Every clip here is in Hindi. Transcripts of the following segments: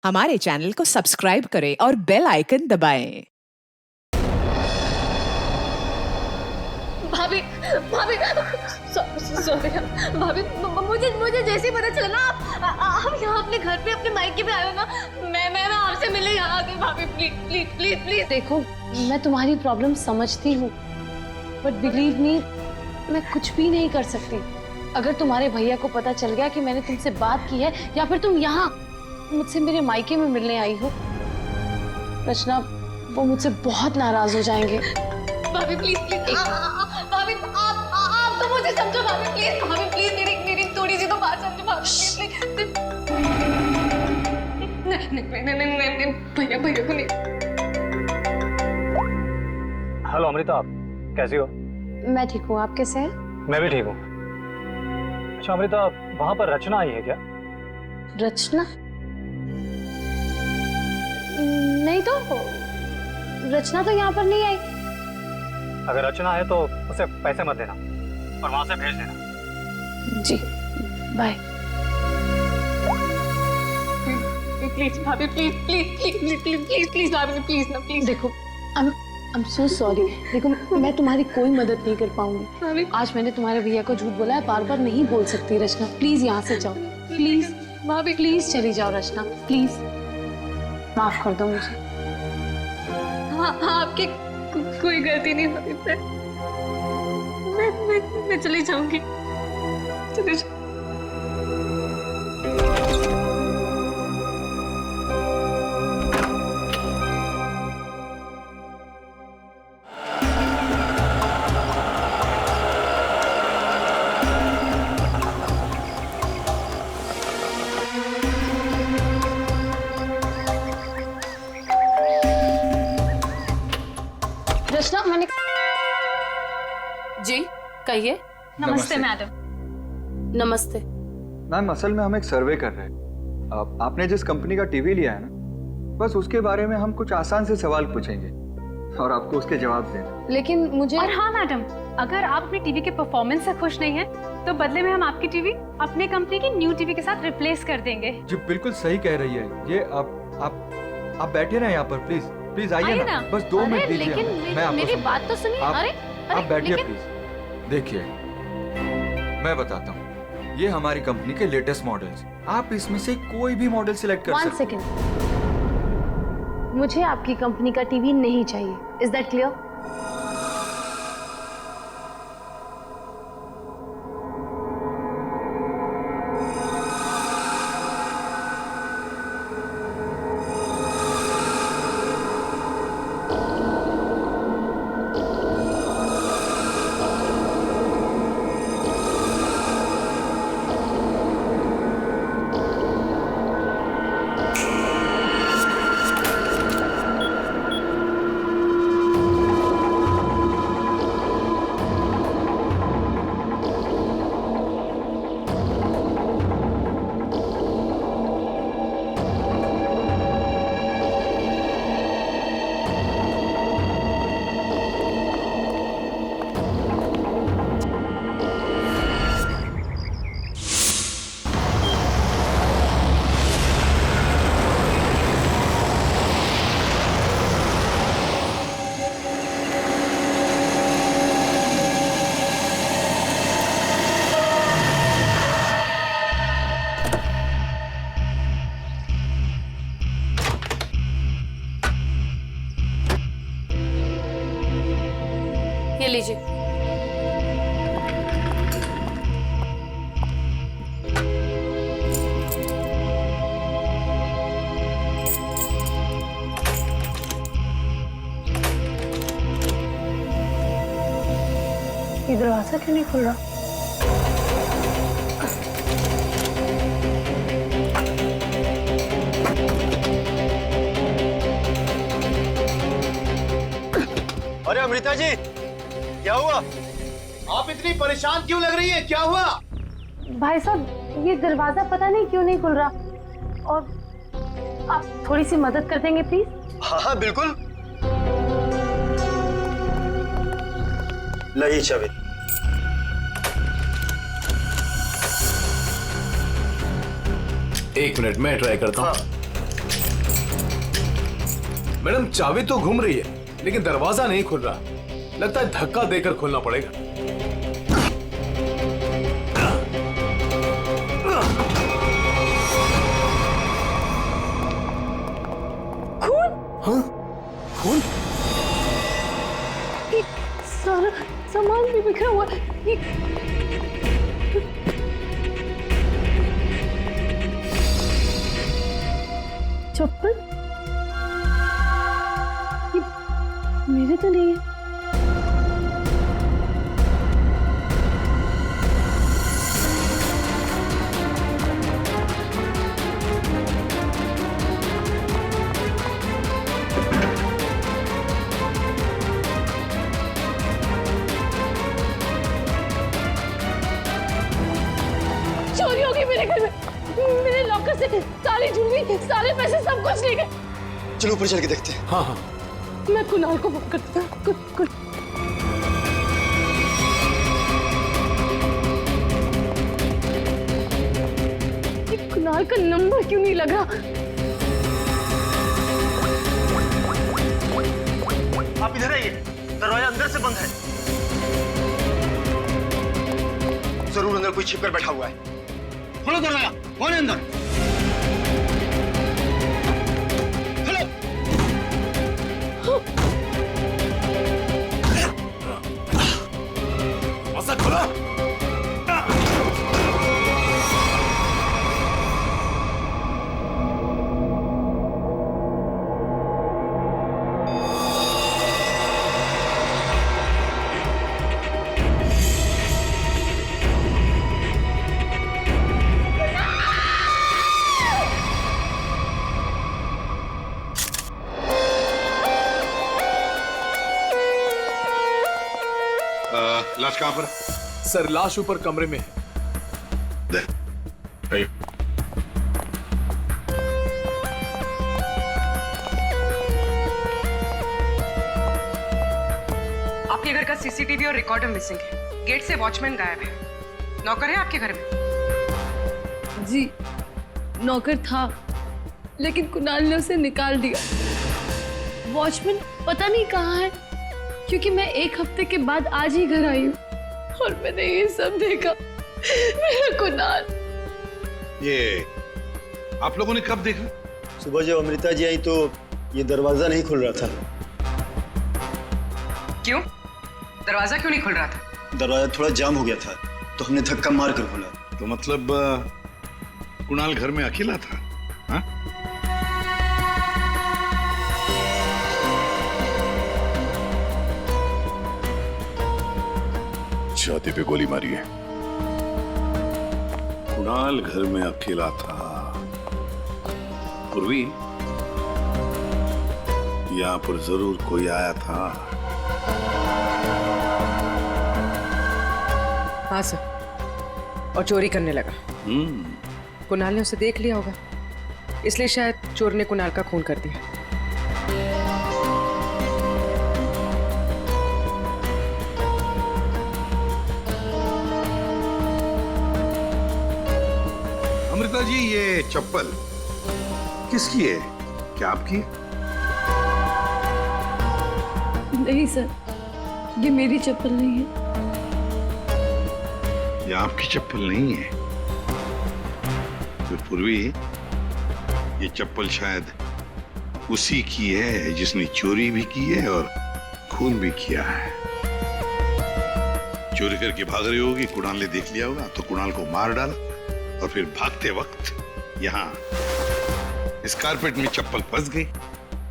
हमारे चैनल को सब्सक्राइब करें और बेल आइकन दबाएं। भाभी भाभी सॉरी भाभी, मुझे जैसे ही पता चला ना आप यहाँ अपने घर पे अपने मायके पे आए हो ना, मैं आपसे मिलने यहाँ आ गई। भाभी प्लीज प्लीज प्लीज प्लीज। देखो, मैं तुम्हारी प्रॉब्लम समझती हूँ, बट बिलीव मी, मैं कुछ भी नहीं कर सकती। अगर तुम्हारे भैया को पता चल गया कि मैंने तुमसे बात की है या फिर तुम यहाँ मुझसे मेरे मायके में मिलने आई हो, रचना, वो मुझसे बहुत नाराज हो जाएंगे। भाभी प्लीज प्लीज, भाभी आप तो मुझे समझो। भाभी प्लीज मेरी थोड़ी सी तो बात समझो। भाभी प्लीज नहीं, भैया को नहीं। हेलो अमृता, आप कैसी हो? मैं ठीक हूँ, आप कैसे हैं? मैं भी ठीक हूँ। अच्छा अमृता, वहां पर रचना आई है क्या? रचना? नहीं तो, रचना तो यहाँ पर नहीं आई। अगर रचना है तो उसे पैसे मत देना और वहां से भेज देना। जी, बाय। प्लीज भाभी प्लीज भाभी प्लीज ना प्लीज। देखो, आई एम सो सॉरी। देखो, मैं तुम्हारी कोई मदद नहीं कर पाऊंगी। आज मैंने तुम्हारे भैया को झूठ बोला है, बार बार नहीं बोल सकती। रचना प्लीज यहाँ से जाओ, प्लीज भाभी, प्लीज चली जाओ रचना, प्लीज माफ कर दो मुझे। हाँ आपकी कोई गलती नहीं भाभी। मैं चली जाऊंगी, चली जाऊंगी। रचना, मैंने जी कहिए। नमस्ते मैडम। नमस्ते। मैम, असल में हम एक सर्वे कर रहे हैं। आपने जिस कंपनी का टीवी लिया है ना, बस उसके बारे में हम कुछ आसान से सवाल पूछेंगे और आपको उसके जवाब देना। लेकिन मुझे और हाँ मैडम, अगर आप अपनी टीवी के परफॉर्मेंस से खुश नहीं हैं, तो बदले में हम आपकी टीवी अपने कंपनी की न्यू टीवी के साथ रिप्लेस कर देंगे। जी बिल्कुल सही कह रही है ये। आप बैठे ना यहाँ पर, प्लीज प्लीज आइए ना, बस 2 मिनट दीजिए लेकिन हमें। मैं आपको मेरी समझाऊं। बात तो सुनिए। आप बैठिए प्लीज। देखिए, मैं बताता हूँ, ये हमारी कंपनी के लेटेस्ट मॉडल्स। आप इसमें से कोई भी मॉडल सिलेक्ट कर सकते हैं। 1 सेकेंड, मुझे आपकी कंपनी का टीवी नहीं चाहिए। Is that clear? ये लीजिए। ये दरवाजा क्यों नहीं खुल रहा? अरे अमृता जी, क्या हुआ? आप इतनी परेशान क्यों लग रही हैं? क्या हुआ? भाई साहब, ये दरवाजा पता नहीं क्यों नहीं खुल रहा, और आप थोड़ी सी मदद कर देंगे प्लीज? हाँ बिल्कुल। लही चाबी। एक मिनट, मैं ट्राई करता हूँ। हाँ। मैडम चाबी तो घूम रही है लेकिन दरवाजा नहीं खुल रहा। लगता है धक्का देकर खोलना पड़ेगा। हाँ? खून? ये सारा सामान भी बिखरा हुआ है। ये चप्पल ये मेरे तो नहीं है। चोरी हो गई मेरे घर में। मेरे लॉकर से सारी ज्वेलरी, सारे पैसे, सब कुछ ले गए। चलो ऊपर चल के देखते हैं। हाँ हाँ। मैं कुणाल को फोन करती हूँ। ये कुणाल का नंबर क्यों नहीं लगा? आप इधर आइए, दरवाजा अंदर से बंद है। जरूर अंदर कोई छिपकर बैठा हुआ है। खोलो दरवाजा, कौन है अंदर? खोलो। दरवाजा खोलो। लाश कहाँ पर? सर लाश ऊपर कमरे में है। दे। आइए। आपके घर का सीसीटीवी और रिकॉर्डर मिसिंग है। गेट से वॉचमैन गायब है। नौकर है आपके घर में? जी नौकर था लेकिन कुणाल ने उसे निकाल दिया। वॉचमैन पता नहीं कहाँ है क्योंकि मैं 1 हफ्ते के बाद आज ही घर आई हूँ और मैंने ये सब देखा। मेरा कुणाल। ये आप लोगों ने कब देखा? सुबह जब अमृता जी आई तो ये दरवाजा नहीं खुल रहा था। क्यों? दरवाजा क्यों नहीं खुल रहा था? दरवाजा थोड़ा जाम हो गया था तो हमने धक्का मार कर खोला। तो मतलब कुणाल घर में अकेला था? हाँ? छाती पे गोली मारी है। कुणाल घर में अकेला था। पूर्वी यहाँ पर जरूर कोई आया था। हाँ सर, और चोरी करने लगा। कुणाल ने उसे देख लिया होगा, इसलिए शायद चोर ने कुणाल का खून कर दिया। अमृता जी, ये चप्पल किसकी है? क्या आपकी? नहीं सर, ये मेरी चप्पल नहीं है। ये आपकी चप्पल नहीं है? तो पूर्वी, ये चप्पल शायद उसी की है जिसने चोरी भी की है और खून भी किया है। चोरी करके भाग रही होगी, कुणाल ने देख लिया होगा तो कुणाल को मार डाला और फिर भागते वक्त यहाँ इस कारपेट में चप्पल फंस गई।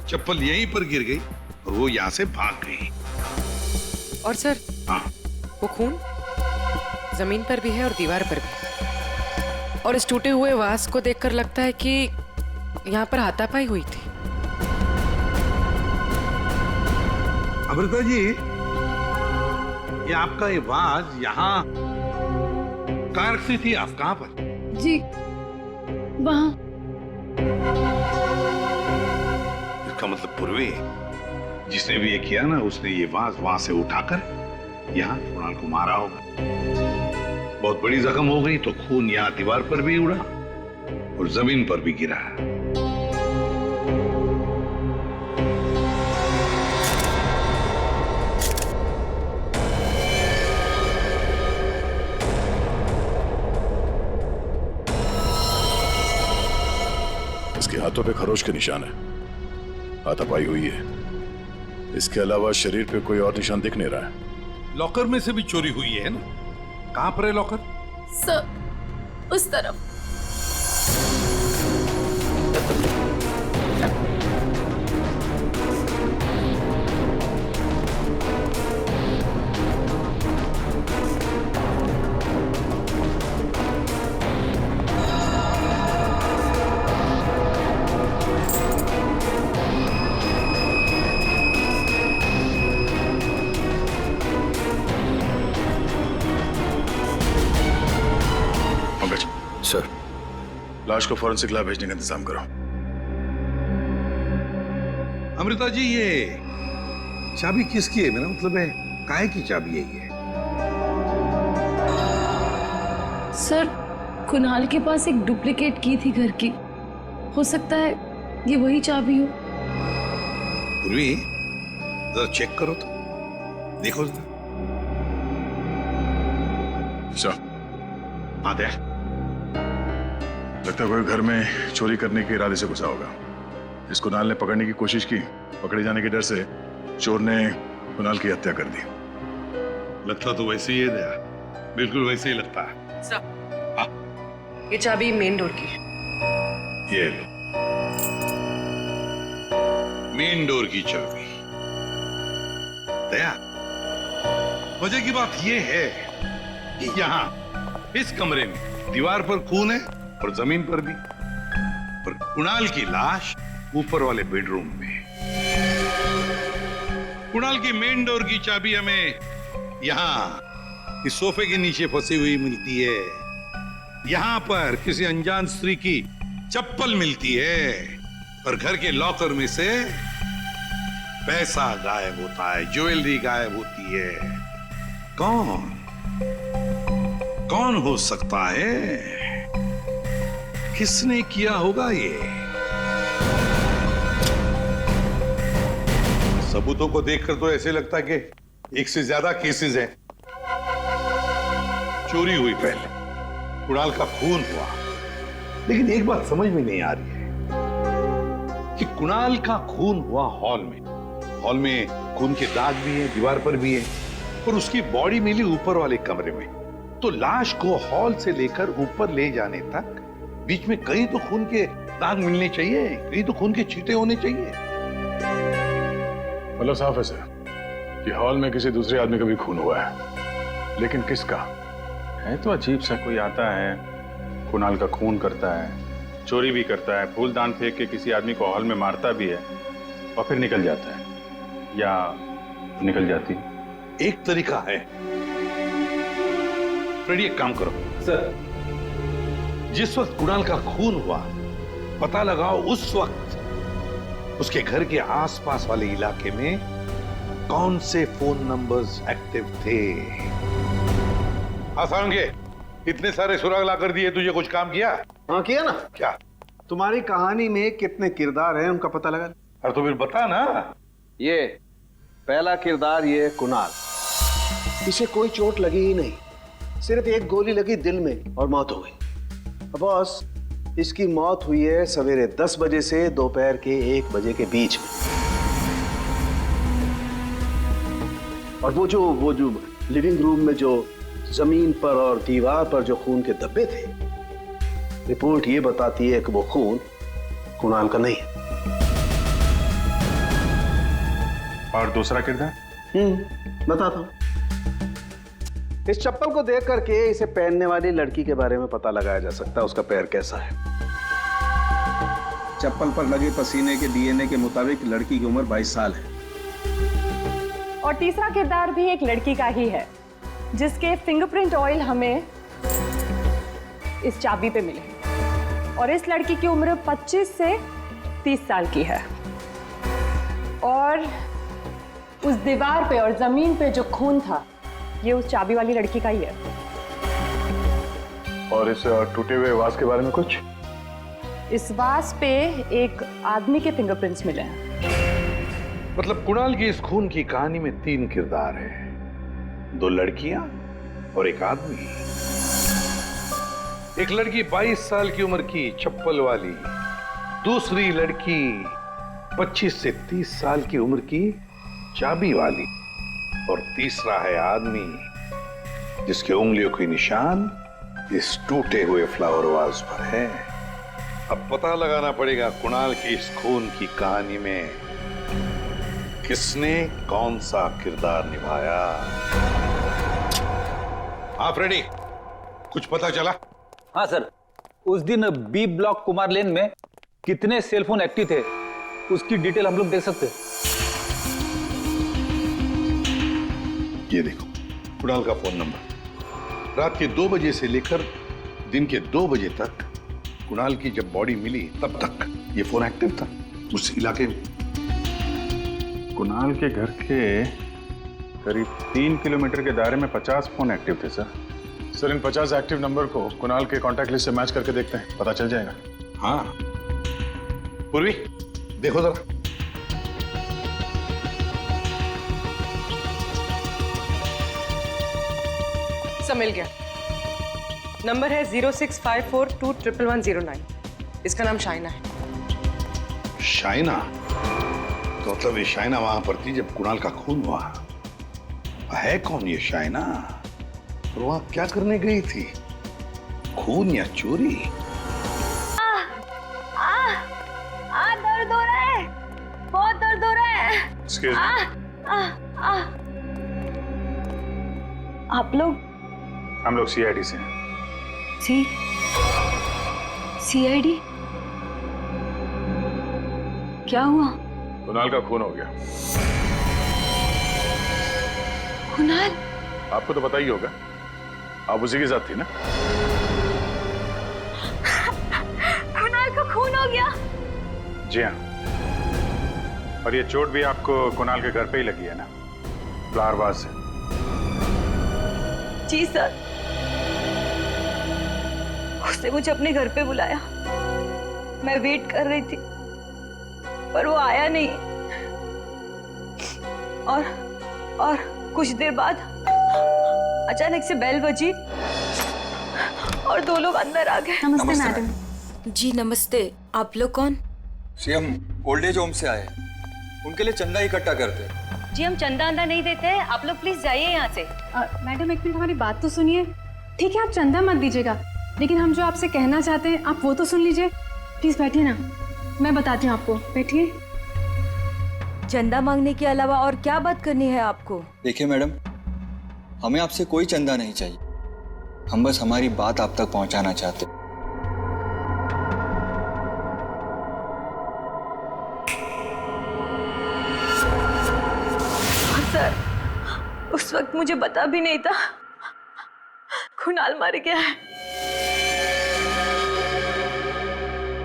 चप्पल यहीं पर गिर गई और वो यहाँ से भाग गई। और सर, हाँ, वो खून जमीन पर भी है और दीवार पर भी। और इस टूटे हुए वास को देखकर लगता है कि यहाँ पर हाथापाई हुई थी। अमृता जी, ये आपका ये वाज यहाँ कहाँ रखती थी आप? कहाँ पर? जी वहाँ। इसका मतलब पूर्वी, जिसने भी ये किया ना, उसने ये वाज वहां से उठाकर यहाँ कुणाल को मारा होगा। बहुत बड़ी जख्म हो गई तो खून यहाँ दीवार पर भी उड़ा और जमीन पर भी गिरा। इसके हाथों पे खरोच के निशान है, हाथापाई हुई है। इसके अलावा शरीर पे कोई और निशान दिख नहीं रहा है। लॉकर में से भी चोरी हुई है ना? कहां पर है लॉकर? सर उस तरफ। सर, लाश को फॉरेंसिक लैब भेजने का इंतजाम करो। अमृता जी, ये चाबी किसकी है? मेरा मतलब है काहे की चाबी है ये? सर, कुणाल के पास एक डुप्लीकेट की थी घर की। हो सकता है ये वही चाबी हो। पूर्वी, जरा चेक करो तो, देखो जरा। सर, हाँ दे। लगता है कोई घर में चोरी करने के इरादे से घुसा होगा। इस कुणाल ने पकड़ने की कोशिश की, पकड़े जाने के डर से चोर ने कुणाल की हत्या कर दी। लगता तो वैसे ही है दया, बिल्कुल वैसे ही लगता है। सर, ये चाबी मेन डोर की। ये लो, मेन डोर की चाबी। दया, मजे की बात ये है कि यहाँ इस कमरे में दीवार पर खून है और जमीन पर भी, और कुणाल की लाश ऊपर वाले बेडरूम में। कुणाल की मेन डोर की चाबी हमें यहाँ इस सोफे के नीचे फंसी हुई मिलती है। यहाँ पर किसी अनजान स्त्री की चप्पल मिलती है, और घर के लॉकर में से पैसा गायब होता है, ज्वेलरी गायब होती है। कौन हो सकता है? किसने किया होगा ये? सबूतों को देखकर तो ऐसे लगता है कि एक से ज्यादा केसेस हैं। चोरी हुई पहले, कुणाल का खून हुआ, लेकिन एक बात समझ में नहीं आ रही है कि कुणाल का खून हुआ हॉल में। हॉल में खून के दाग भी हैं, दीवार पर भी है, और उसकी बॉडी मिली ऊपर वाले कमरे में। तो लाश को हॉल से लेकर ऊपर ले जाने तक बीच में कहीं तो खून के दाग मिलने चाहिए, कहीं तो खून के छींटे होने चाहिए। मतलब साफ है सर कि हॉल में किसी दूसरे आदमी का भी खून हुआ है, लेकिन किसका है? तो अजीब सा कोई आता है, कुणाल का खून करता है, चोरी भी करता है, फूलदान फेंक के किसी आदमी को हॉल में मारता भी है, और फिर निकल जाता है या निकल जाती। एक तरीका है, फ्रेडी, एक काम करो सर, जिस वक्त कुणाल का खून हुआ पता लगाओ उस वक्त उसके घर के आसपास वाले इलाके में कौन से फोन नंबर्स एक्टिव थे। आसान के इतने सारे सुराग ला कर दिए, तुझे कुछ काम किया? हाँ किया ना। क्या? तुम्हारी कहानी में कितने किरदार हैं उनका पता लगा। अरे तो फिर बता ना। ये पहला किरदार, ये कुणाल। इसे कोई चोट लगी ही नहीं, सिर्फ एक गोली लगी दिल में और मौत हो गई। बॉस, इसकी मौत हुई है सवेरे 10 बजे से दोपहर के 1 बजे के बीच में। और वो जो लिविंग रूम में जो जमीन पर और दीवार पर जो खून के धब्बे थे, रिपोर्ट ये बताती है कि वो खून कुणाल का नहीं है। और दूसरा किरदार? बताता हूं। इस चप्पल को देख करके इसे पहनने वाली लड़की के बारे में पता लगाया जा सकता है, उसका पैर कैसा है। चप्पल पर लगे पसीने के डीएनए के मुताबिक लड़की की उम्र 22 साल है। और तीसरा किरदार भी एक लड़की का ही है, जिसके फिंगरप्रिंट ऑयल हमें इस चाबी पे मिले। और इस लड़की की उम्र 25 से 30 साल की है। और उस दीवार पे और जमीन पे जो खून था, ये उस चाबी वाली लड़की का ही है। और इस टूटे हुए वास के बारे में कुछ? इस वास पे एक आदमी के फिंगरप्रिंट्स मिले हैं। मतलब कुणाल की इस खून की कहानी में 3 किरदार हैं, 2 लड़कियां और एक आदमी। एक लड़की 22 साल की उम्र की चप्पल वाली, दूसरी लड़की 25 से 30 साल की उम्र की चाबी वाली, और तीसरा है आदमी जिसके उंगलियों के निशान इस टूटे हुए फ्लावर वाज पर है। अब पता लगाना पड़ेगा कुणाल की इस खून की कहानी में किसने कौन सा किरदार निभाया। आप रेडी? कुछ पता चला? हाँ सर, उस दिन बी ब्लॉक कुमार लेन में कितने सेलफोन एक्टिव थे उसकी डिटेल हम लोग देख सकते हैं। ये देखो कुणाल का फोन नंबर, रात के 2 बजे से लेकर दिन के 2 बजे तक कुणाल की जब बॉडी मिली तब तक ये फोन एक्टिव था उस इलाके में। कुणाल के घर के करीब 3 किलोमीटर के दायरे में 50 फोन एक्टिव थे सर। सर इन 50 एक्टिव नंबर को कुणाल के कॉन्टैक्ट लिस्ट से मैच करके देखते हैं, पता चल जाएगा। हाँ पूर्वी देखो जरा। सब मिल गया। नंबर है 0654211109। इसका नाम शाइना है। शाइना? तो मतलब ये शाइना वहां पर थी जब कुणाल का खून हुआ। है कौन ये शाइना और वहां क्या करने गई थी? खून या चोरी? दर्द हो रहा है, बहुत दर्द हो रहा है। Excuse me. आप लोग? हम लोग CID से हैं। CID? क्या हुआ? कुणाल का खून हो गया। कुणाल? आपको तो पता ही होगा, आप उसी के साथ थी ना? कुणाल का खून हो गया? जी हाँ, और ये चोट भी आपको कुणाल के घर पे ही लगी है ना, फ्लावर वाज से। जी सर, उसने मुझे अपने घर पे बुलाया। मैं वेट कर रही थी पर वो आया नहीं, और कुछ देर बाद अचानक से बेल बजी और 2 लोग अंदर आ गए। नमस्ते मैडम। जी नमस्ते, आप लोग कौन? जी हम ओल्ड एज होम से आए, उनके लिए चंदा इकट्ठा करते हैं। जी हम चंदा अंदा नहीं देते हैं, आप लोग प्लीज जाइए यहाँ से। मैडम एक मिनट हमारी बात तो सुनिए। ठीक है आप चंदा मत दीजिएगा, लेकिन हम जो आपसे कहना चाहते हैं आप वो तो सुन लीजिए। प्लीज बैठिए ना, मैं बताती हूँ आपको। बैठिए। चंदा मांगने के अलावा और क्या बात करनी है आपको? देखिए मैडम, हमें आपसे कोई चंदा नहीं चाहिए, हम बस हमारी बात आप तक पहुंचाना चाहते। सर, उस वक्त मुझे पता भी नहीं था कुणाल मर गया है,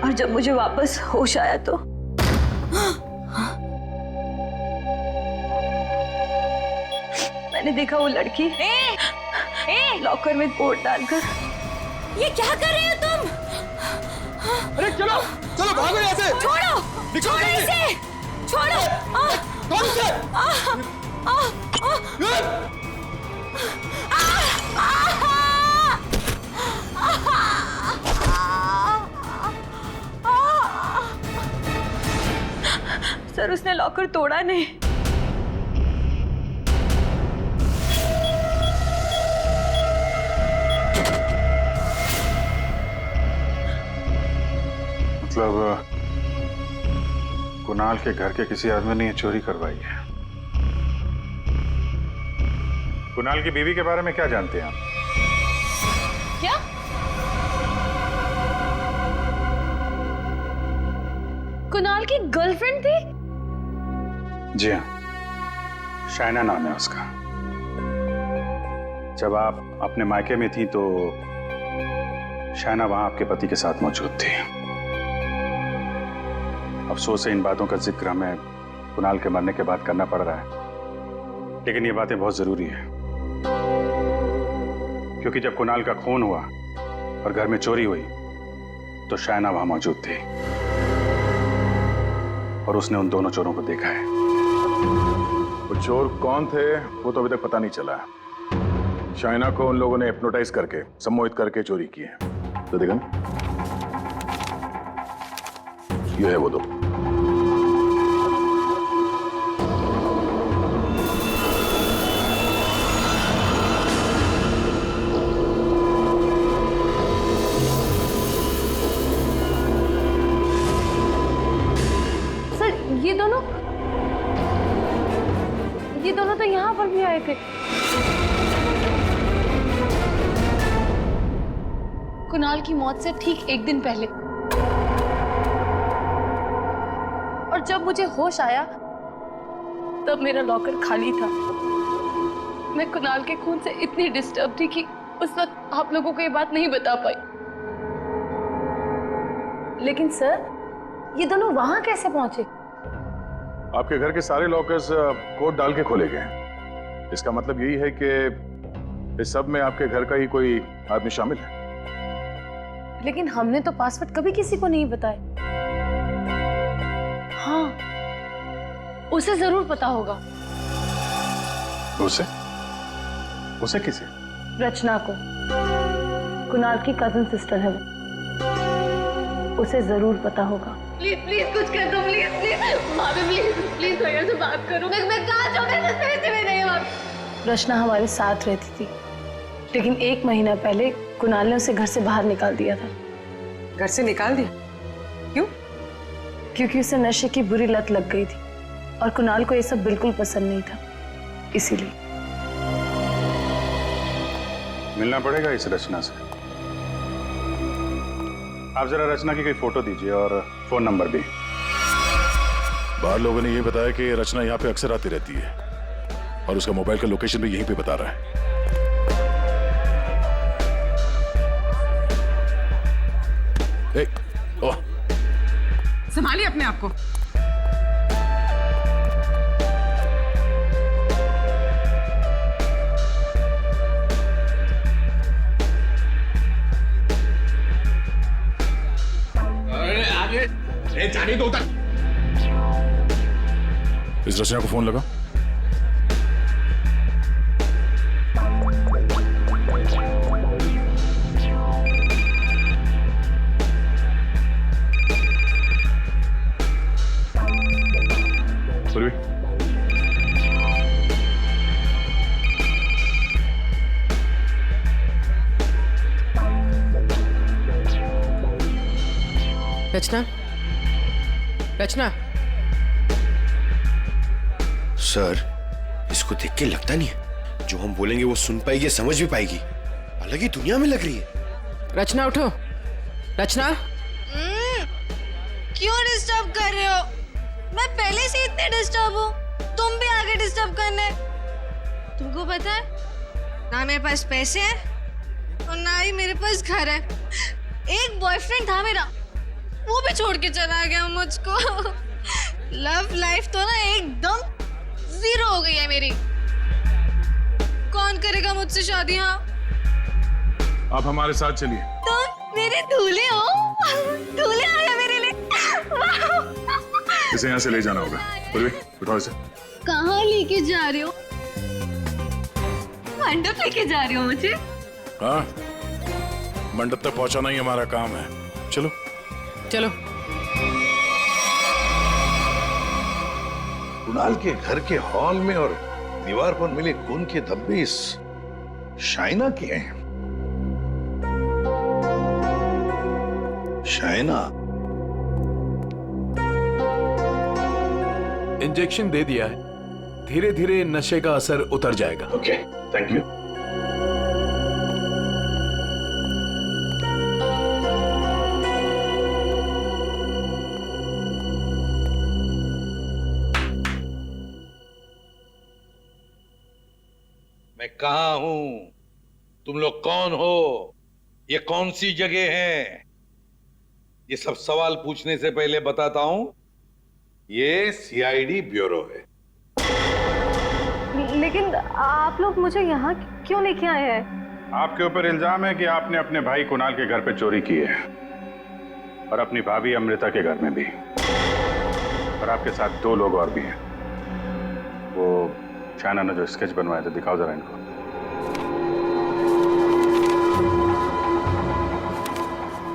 और जब मुझे वापस होश आया तो मैंने देखा वो लड़की लॉकर में कोट डालकर। ये क्या कर रहे हो तुम? अरे चलो चलो भागो यहाँ से। छोड़ो, छोड़ो इसे, छोड़ो। कौन से? सर उसने लॉकर तोड़ा नहीं। मतलब कुणाल के घर के किसी आदमी ने ये चोरी करवाई है। कुणाल की बीवी के बारे में क्या जानते हैं आप? क्या? कुणाल की गर्लफ्रेंड थी? जी हाँ, शाइना नाम है उसका। जब आप अपने मायके में थी तो शाइना वहां आपके पति के साथ मौजूद थी। अफसोस है इन बातों का जिक्र हमें कुणाल के मरने के बाद करना पड़ रहा है, लेकिन ये बातें बहुत जरूरी है, क्योंकि जब कुणाल का खून हुआ और घर में चोरी हुई तो शाइना वहां मौजूद थी और उसने उन दोनों चोरों को देखा है। वो चोर कौन थे वो तो अभी तक पता नहीं चला है। शाइना को उन लोगों ने हिप्नोटाइज करके, सम्मोहित करके चोरी की है। तो देखा ना, ये है वो दो। ये दोनों तो यहाँ पर भी आए थे। कुणाल की मौत से ठीक एक दिन पहले। और जब मुझे होश आया तब मेरा लॉकर खाली था। मैं कुणाल के खून से इतनी डिस्टर्ब थी कि उस वक्त आप लोगों को ये बात नहीं बता पाई। लेकिन सर, ये दोनों वहां कैसे पहुंचे? आपके घर के सारे लॉकर्स कोड डाल के खोले गए। इसका मतलब यही है कि इस सब में आपके घर का ही कोई आदमी शामिल है। लेकिन हमने तो पासवर्ड कभी किसी को नहीं बताया। हाँ, उसे जरूर पता होगा। उसे किसे? रचना को। कुणाल की कजिन सिस्टर है वो। उसे जरूर पता होगा। प्लीज प्लीज कुछ कर दो, प्लीज प्लीज भाभी, प्लीज प्लीज भैया से बात करो। मैं कहाँ जाऊँ? मैं पैसे में नहीं हूँ। रचना हमारे साथ रहती थी, लेकिन 1 महीना पहले कुणाल ने उसे घर से बाहर निकाल दिया था। घर से निकाल दिया? क्यों? क्योंकि उसे नशे की बुरी लत लग गई थी और कुणाल को ये सब बिल्कुल पसंद नहीं था, इसीलिए। मिलना पड़ेगा इस रचना से। आप जरा रचना की कोई फोटो दीजिए और फोन नंबर भी। बाहर लोगों ने ये बताया कि रचना यहाँ पे अक्सर आती रहती है और उसका मोबाइल का लोकेशन भी यहीं पे बता रहा है। संभालिए अपने आप को। जाने दो उधर। इस रचना को फोन लगा। रचना, रचना। सर, इसको देख के लगता नहीं है जो हम बोलेंगे वो सुन पाएगी, समझ भी पाएगी। अलग ही दुनिया में लग रही है। रचना उठो। रचना, क्यों डिस्टर्ब कर रहे हो? मैं पहले से इतने डिस्टर्ब हूँ, तुम भी आगे डिस्टर्ब करने। तुमको पता है ना मेरे पास पैसे हैं और ना ही मेरे पास घर है। एक बॉयफ्रेंड था मेरा, वो भी छोड़ के चला गया मुझको। लव लाइफ तो ना एकदम 0 हो गई है मेरी। कौन करेगा मुझसे शादी? हाँ, आप हमारे साथ चलिए। तुम मेरे दूल्हे हो। दूल्हे आ गया मेरे लिए। इसे यहाँ से ले जाना होगा। उठाओ इसे। कहाँ लेके जा रहे हो? मंडप लेके जा रहे हो मुझे? हाँ, मंडप तक पहुँचाना ही हमारा काम है। चलो चलो। कुणाल के घर के हॉल में और दीवार पर मिले खून के धब्बे इस शाइना के हैं। शाइना, इंजेक्शन दे दिया है, धीरे धीरे नशे का असर उतर जाएगा। Okay, thank you. मैं कहाँ हूं? तुम लोग कौन हो? ये कौन सी जगह है? ये सब सवाल पूछने से पहले बताता हूं, ये सीआईडी ब्यूरो है। लेकिन आप लोग मुझे यहाँ क्यों लेके आए हैं? आपके ऊपर इल्जाम है कि आपने अपने भाई कुणाल के घर पे चोरी की है और अपनी भाभी अमृता के घर में भी। और आपके साथ 2 लोग और भी हैं। वो शाइना ने जो स्केच बनवाया था, दिखाओ जरा इनको।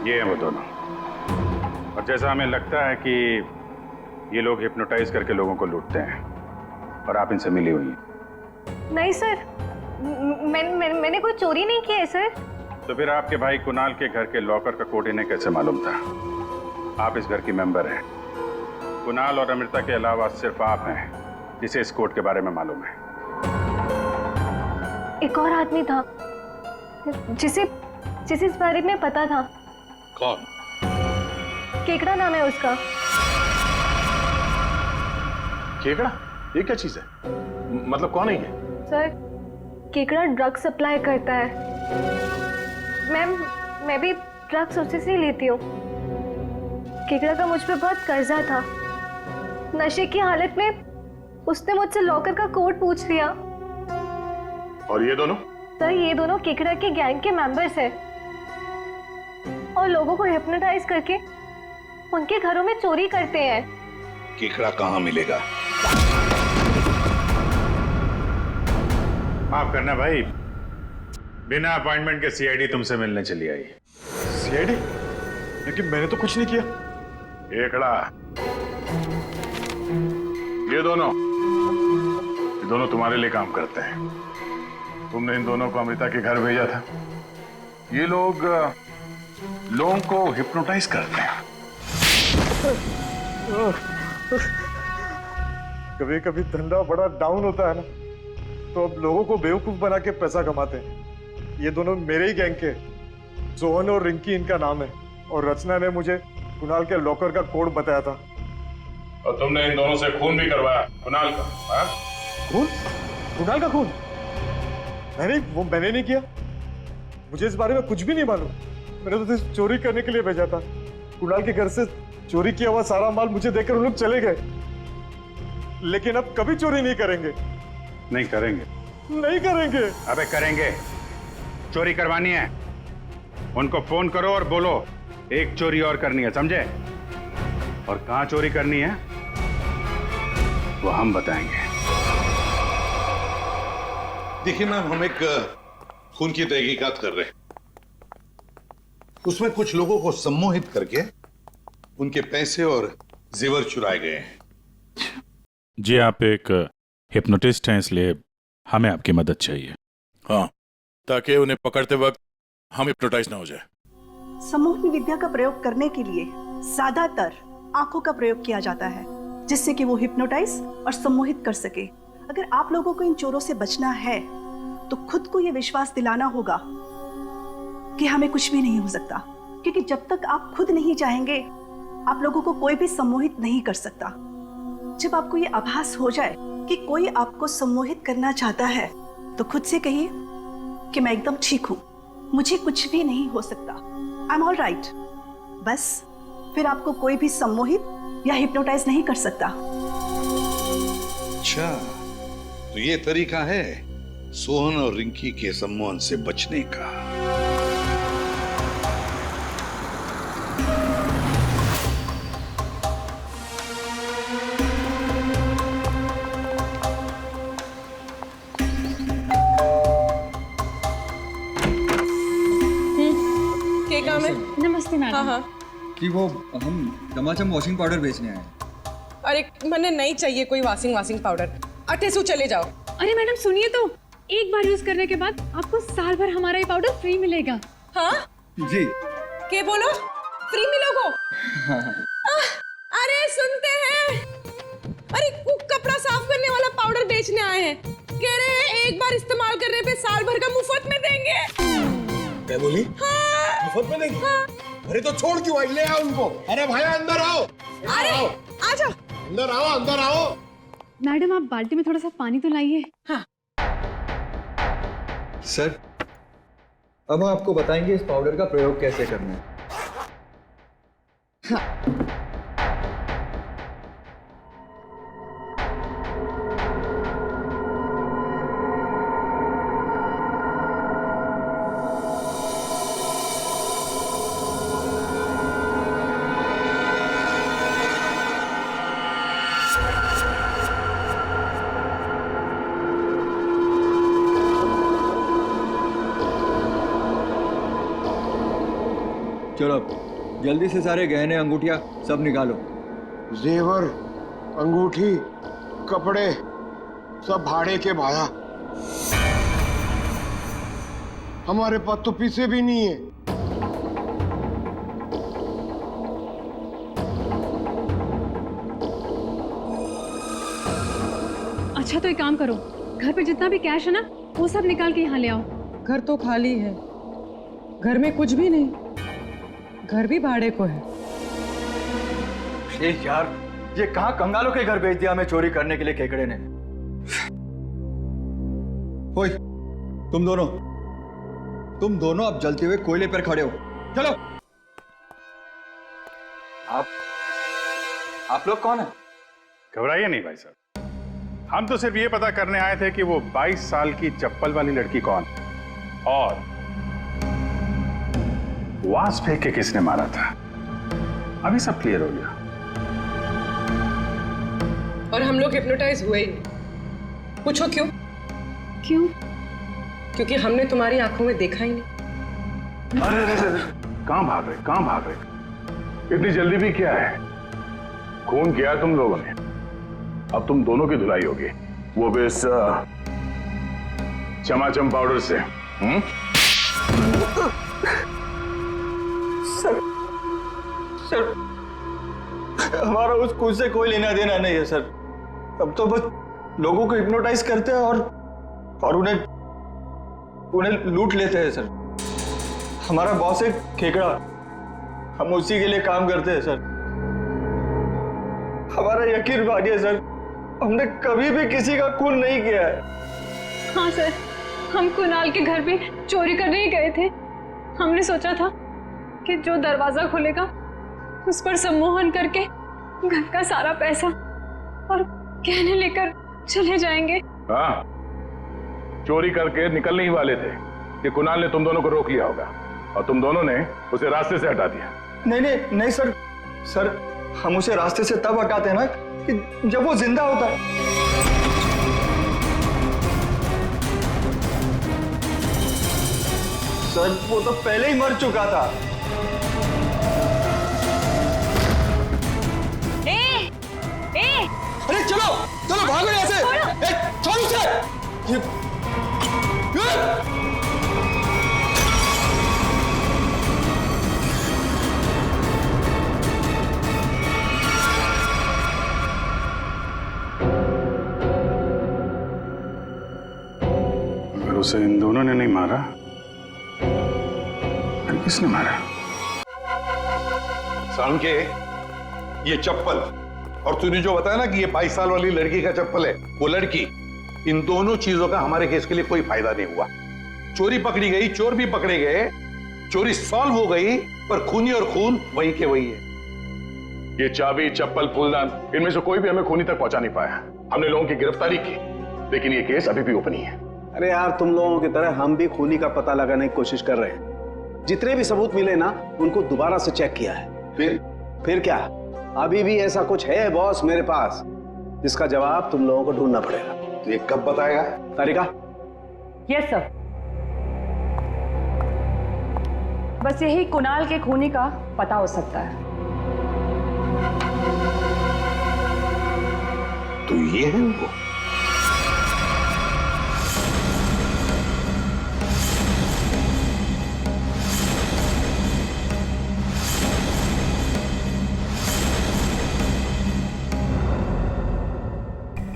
ये हैं वो दोनों। और जैसा हमें लगता है कि ये लोग हिप्नोटाइज करके लोगों को लूटते हैं और आप इनसे मिली हुई हैं। नहीं सर, मैंने कोई चोरी नहीं की है सर। तो फिर आपके भाई कुणाल के घर के लॉकर का कोड इन्हें कैसे मालूम था? आप इस घर की मेंबर हैं। कुणाल और अमृता के अलावा सिर्फ आप हैं जिसे इस कोड के बारे में मालूम है। एक और आदमी था जिसे इस बारे में पता था। कौन? केकड़ा नाम है उसका। केकड़ा? ये क्या चीज है? मतलब कौन है ये? सर, केकड़ा ड्रग सप्लाई करता है। मैं भी ड्रग्स उसी से लेती हूँ। केकड़ा का मुझ पे बहुत कर्जा था। नशे की हालत में उसने मुझसे लॉकर का कोड पूछ लिया। और ये दोनों? सर, ये दोनों केकड़ा के गैंग के मेंबर्स हैं और लोगों को हिप्नोटाइज करके उनके घरों में चोरी करते हैं। केकड़ा कहाँ मिलेगा? माफ करना भाई, बिना अपॉइंटमेंट के सीआईडी तुमसे मिलने चली आई। सीआईडी? लेकिन मैंने तो कुछ नहीं किया। केकड़ा, ये दोनों तुम्हारे लिए काम करते हैं। तुमने इन दोनों को अमृता के घर भेजा था। ये लोग लोगों को हिप्नोटाइज करते हैं। कभी कभी धंधा बड़ा डाउन होता है ना, तो अब लोगों को बेवकूफ बना के पैसा कमाते हैं। ये दोनों मेरे ही गैंग के, सोहन और रिंकी इनका नाम है, और रचना ने मुझे कुणाल के लॉकर का कोड बताया था। और तुमने इन दोनों से खून भी करवाया कुणाल का? हाँ? खून? कुणाल का खून? मैंने नहीं किया। मुझे इस बारे में कुछ भी नहीं मालूम। मैंने तो सिर्फ चोरी करने के लिए भेजा था। कुणाल के घर से चोरी किया हुआ सारा माल मुझे देकर उन लोग चले गए। लेकिन अब कभी चोरी नहीं करेंगे। नहीं करेंगे? नहीं करेंगे। अबे करेंगे। चोरी करवानी है, उनको फोन करो और बोलो एक चोरी और करनी है, समझे? और कहां चोरी करनी है वो हम बताएंगे। देखिए मैम, हम एक खून की तहकीकात कर रहे हैं। उसमें कुछ लोगों को सम्मोहित करके उनके पैसे और जेवर चुराए गए हैं। जी, आप एक हिप्नोटिस्ट हैं, इसलिए हमें आपकी मदद चाहिए। हाँ, ताकि उन्हें पकड़ते वक्त हम हिप्नोटाइज ना हो जाए। सम्मोहन विद्या का प्रयोग करने के लिए ज्यादातर आंखों का प्रयोग किया जाता है, जिससे कि वो हिप्नोटाइज और सम्मोहित कर सके। अगर आप लोगों को इन चोरों से बचना है तो खुद को ये विश्वास दिलाना होगा कि हमें कुछ भी नहीं हो सकता, क्योंकि जब तक आप खुद नहीं चाहेंगे आप लोगों को कोई भी सम्मोहित नहीं कर सकता। जब आपको ये आभास हो जाए कि कोई आपको सम्मोहित करना चाहता है तो खुद से कहिए कि मैं एकदम ठीक हूं, मुझे कुछ भी नहीं हो सकता, आई एम ऑल राइट। बस फिर आपको कोई भी सम्मोहित या हिप्नोटाइज नहीं कर सकता। अच्छा, तो ये तरीका है सोहन और रिंकी के सम्मोहन से बचने का। क्या काम है? नमस्ते मैडम। हाँ हाँ, कि वो हम दमाचम वॉशिंग पाउडर बेचने आए हैं। अरे मैंने नहीं चाहिए कोई वाशिंग पाउडर। अटेसू चले जाओ। अरे मैडम सुनिए तो, एक बार यूज करने के बाद आपको साल भर हमारा ये पाउडर फ्री मिलेगा। हाँ जी। क्या बोलो? फ्री मिलोगो? हाँ। अरे सुनते हैं, अरे कुक कपड़ा साफ करने वाला पाउडर बेचने आए हैं, कह रहे हैं एक बार इस्तेमाल करने पे साल भर का मुफ्त में देंगे। क्या बोली? हाँ। मुफ्त में देंगे? हाँ। अरे तो छोड़ क्यों आई? ले आओ उनको। अरे भाई अंदर आओ। अरे आ जाओ। अंदर आओ, अंदर आओ। मैडम आप बाल्टी में थोड़ा सा पानी तो लाइए। हाँ। सर, अब हम आपको बताएंगे इस पाउडर का प्रयोग कैसे करना है। चलो जल्दी से सारे गहने अंगूठियां सब निकालो। जेवर, अंगूठी, कपड़े सब भाड़े के भाया। हमारे पास तो पैसे भी नहीं है। अच्छा तो एक काम करो, घर पे जितना भी कैश है ना वो सब निकाल के यहाँ ले आओ। घर तो खाली है, घर में कुछ भी नहीं, घर भी भाड़े को है। ये यार, ये कहाँ कंगालों के घर भेज दिया हमें चोरी करने के लिए केकड़े ने। ओए, तुम दोनों अब जलते हुए कोयले पर खड़े हो, चलो। आप लोग कौन है? घबराइए नहीं भाई साहब, हम तो सिर्फ ये पता करने आए थे कि वो 22 साल की चप्पल वाली लड़की कौन और वास फेंक के किसने मारा था। अभी सब क्लियर हो गया। और हम लोग हिप्नोटाइज हुए ही नहीं। पूछो क्यों? क्यों? क्योंकि हमने तुम्हारी आंखों में देखा ही नहीं। अरे कहां भाग रहे? इतनी जल्दी भी क्या है? खून किया तुम लोगों ने, अब तुम दोनों की धुलाई होगी, वो भी इस चमाचम पाउडर से। सर, हमारा उस खून से कोई लेना देना नहीं है सर। अब तो बस लोगों को हिप्नोटाइज करते हैं और उन्हें लूट लेते हैं सर। हमारा बॉस है खेकड़ा, हम उसी के लिए काम करते हैं सर। हमारा यकीन मानिए सर, हमने कभी भी किसी का खून नहीं किया है। हाँ सर, हम कुणाल के घर पे चोरी करने ही गए थे। हमने सोचा था कि जो दरवाजा खुलेगा उस पर सम्मोहन करके घर का सारा पैसा और गहने लेकर चले जाएंगे। हाँ, चोरी करके निकलने ही वाले थे कि कुणाल ने तुम दोनों को रोक लिया होगा और तुम दोनों ने उसे रास्ते से हटा दिया। नहीं सर, हम उसे रास्ते से तब हटाते हैं ना कि जब वो जिंदा होता है। सर, वो तो पहले ही मर चुका था। अरे चलो भागो यहाँ से। छोड़ उसे। अगर उसे इन दोनों ने नहीं मारा फिर किसने मारा? सामके, ये चप्पल और तूने जो बताया ना कि ये 22 साल वाली लड़की का चप्पल है, वो लड़की, इन दोनों चीजों का हमारे केस के लिए कोई फायदा नहीं हुआ। चोरी पकड़ी गई, चोर भी पकड़े गए, चोरी सॉल्व हो गई, पर खूनी और खून वही के वही है। ये चाबी, चप्पल, फूलदान, इनमें से कोई भी हमें खूनी तक पहुंचा नहीं पाया। हमने लोगों की गिरफ्तारी की, लेकिन ये केस अभी भी ओपन ही है। अरे यार, तुम लोगों की तरह हम भी खूनी का पता लगाने की कोशिश कर रहे हैं। जितने भी सबूत मिले ना, उनको दोबारा से चेक किया है। फिर क्या? अभी भी ऐसा कुछ है बॉस मेरे पास जिसका जवाब तुम लोगों को ढूंढना पड़ेगा। तो ये कब बताएगा? तारिका? Yes sir. बस यही कुणाल के खूनी का पता हो सकता है। तो ये है वो।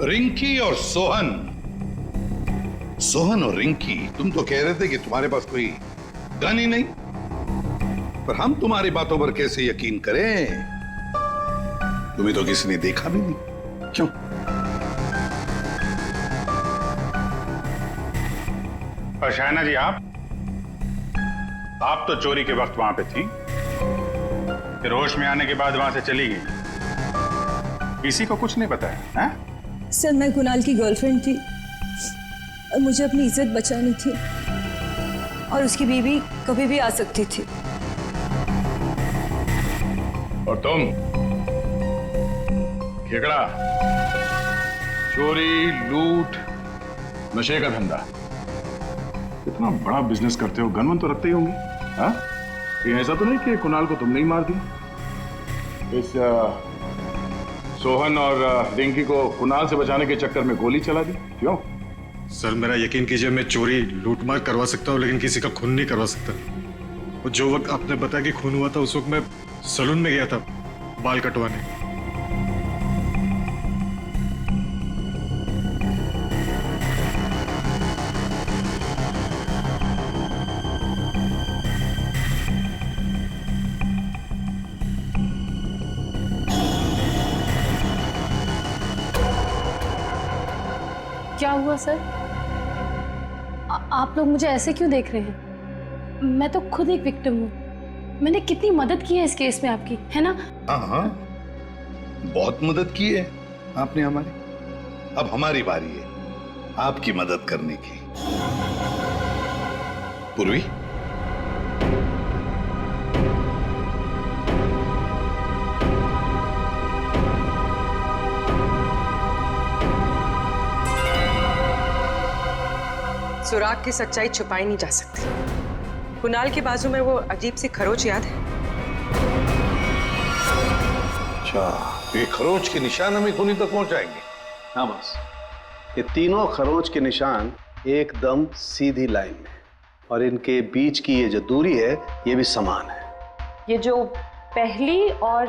रिंकी और सोहन और रिंकी, तुम तो कह रहे थे कि तुम्हारे पास कोई गन ही नहीं, पर हम तुम्हारी बातों पर कैसे यकीन करें? तुम्हें तो किसी ने देखा भी नहीं। क्यों? और शायना जी, आप तो चोरी के वक्त वहां पे थी, फिर होश में आने के बाद वहां से चली गई, किसी को कुछ नहीं बताया? हैं? सर, मैं कुणाल की गर्लफ्रेंड थी और मुझे अपनी इज्जत बचानी थी, और उसकी बीवी कभी भी आ सकती थी। और तुम खेकड़ा, चोरी, लूट, नशे का धंधा, इतना बड़ा बिजनेस करते हो, गन तो रखते ही होंगे। हाँ? कहीं ऐसा तो नहीं कि कुणाल को तुमने ही मार दिया? इस सोहन और रिंकी को कुणाल से बचाने के चक्कर में गोली चला दी, क्यों? सर मेरा यकीन कीजिए, मैं चोरी लूटमार करवा सकता हूँ लेकिन किसी का खून नहीं करवा सकता। और जो वक्त आपने बताया कि खून हुआ था उस वक्त मैं सैलून में गया था बाल कटवाने। क्या हुआ सर? आप लोग मुझे ऐसे क्यों देख रहे हैं? मैं तो खुद एक विक्टिम हूँ। मैंने कितनी मदद की है इस केस में आपकी, है ना? हाँ, बहुत मदद की है आपने हमारी। अब हमारी बारी है आपकी मदद करने की। पूर्वी, सुराग की सच्चाई छुपाई नहीं जा सकती। कुणाल के बाजू में वो अजीब सी खरोच याद है? अच्छा, ये खरोच के निशान हमें खूनी तक पहुंचाएंगे? हाँ बस, ये तीनों खरोच के निशान एकदम सीधी लाइन में, और इनके बीच की ये जो दूरी है ये भी समान है। ये जो पहली और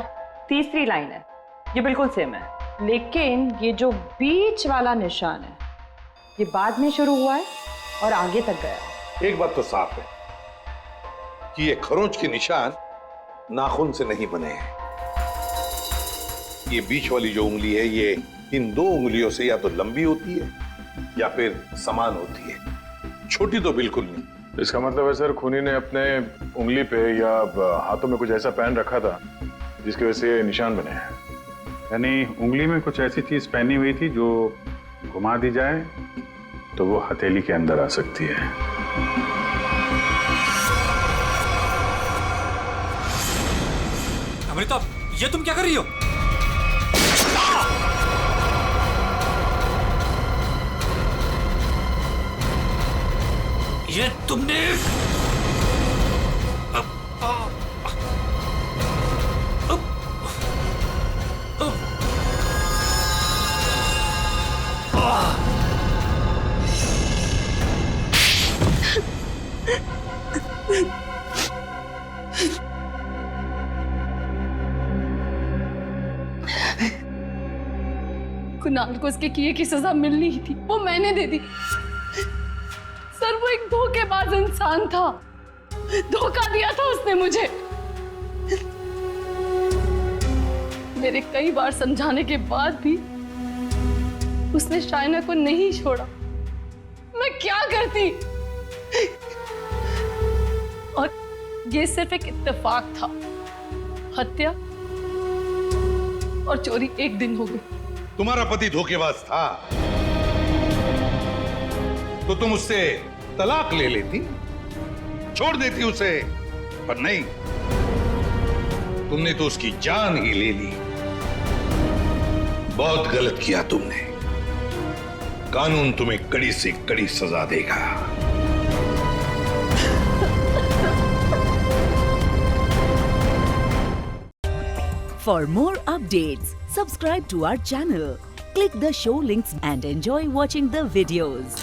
तीसरी लाइन है ये बिल्कुल सेम है, लेकिन ये जो बीच वाला निशान है ये बाद में शुरू हुआ है और आगे तक गया। एक बात तो साफ है कि ये खरोंच के निशान नाखून से नहीं बने हैं। ये बीच वाली जो उंगली है ये इन दो उंगलियों से या तो लंबी होती है या फिर समान होती है, छोटी तो बिल्कुल नहीं। इसका मतलब है सर, खूनी ने अपने उंगली पे या हाथों में कुछ ऐसा पहन रखा था जिसकी वजह से निशान बने हैं। यानी उंगली में कुछ ऐसी चीज पहनी हुई थी जो घुमा दी जाए तो वो हथेली के अंदर आ सकती है। अमृता, ये तुम क्या कर रही हो? ये तुमने कुणाल को उसके किए की सजा मिलनी ही थी, वो मैंने दे दी। सर वो एक धोखेबाज इंसान था, धोखा दिया था उसने मुझे। मेरे कई बार समझाने के बाद भी उसने शाइना को नहीं छोड़ा। मैं क्या करती? और ये सिर्फ एक इत्तेफाक था, हत्या और चोरी एक दिन हो गई। तुम्हारा पति धोखेबाज था तो तुम उससे तलाक ले लेती, छोड़ देती उसे, पर नहीं, तुमने तो उसकी जान ही ले ली। बहुत गलत किया तुमने। कानून तुम्हें कड़ी से कड़ी सजा देगा। For more updates, subscribe to our channel, click the show links and enjoy watching the videos.